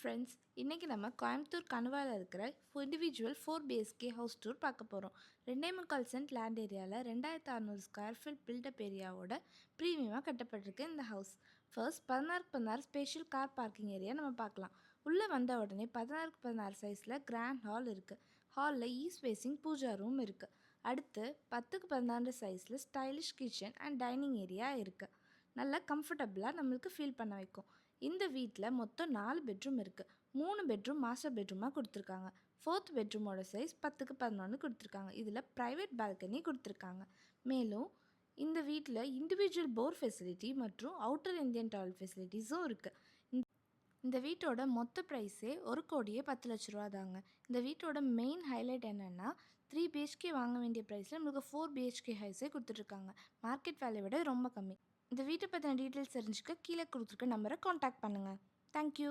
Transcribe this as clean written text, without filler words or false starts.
Friends, இன்றைக்கி நம்ம கோயம்புத்தூர் கணுவாயில் இருக்கிற இண்டிவிஜுவல் 4 BHK ஹவுஸ் டூர் பார்க்க போகிறோம். 2.25 சென்ட் லேண்ட் ஏரியாவில் 2600 ஸ்கொயர் ஃபீட் பில்டப் ஏரியாவோட ப்ரீமியமாக கட்டப்பட்டிருக்கு இந்த house. First 16x16 spatial car parking area நம்ம பார்க்கலாம். உள்ளே வந்த உடனே 16x16 சைஸில் கிராண்ட் ஹால் இருக்குது. ஹாலில் ஈஸ்ட் ஃபேஸிங் பூஜா ரூம் இருக்குது. அடுத்து 10x16 சைஸில் stylish kitchen and dining area இருக்குது. நல்லா கம்ஃபர்டபுளாக நம்மளுக்கு ஃபீல் பண்ண வைக்கும். இந்த வீட்டில் மொத்தம் 4 பெட்ரூம் இருக்குது. 3 பெட்ரூம் மாஸ்டர் பெட்ரூமாக கொடுத்துருக்காங்க. 4th பெட்ரூமோட சைஸ் 10x11 கொடுத்துருக்காங்க. இதில் ப்ரைவேட் பால்கனி கொடுத்துருக்காங்க. மேலும் இந்த வீட்டில் இண்டிவிஜுவல் போர் ஃபெசிலிட்டி மற்றும் அவுட்டர் இந்தியன் டாய்லெட் ஃபெசிலிட்டிஸும் இருக்குது. இந்த வீட்டோட மொத்த ப்ரைஸே 1,10,00,000 தாங்க. இந்த வீட்டோட மெயின் ஹைலைட் என்னென்னா 3 BHK வாங்க வேண்டிய ப்ரைஸில் நம்மளுக்கு 4 BHK ஹைஸே கொடுத்துட்ருக்காங்க. மார்க்கெட் வேல்யூ விட ரொம்ப கம்மி. இந்த வீட்டை பற்றின டீட்டெயில்ஸ் தெரிஞ்சுக்க கீழே கொடுத்துருக்க நம்பரை காண்டாக்ட் பண்ணுங்கள். தேங்க்யூ.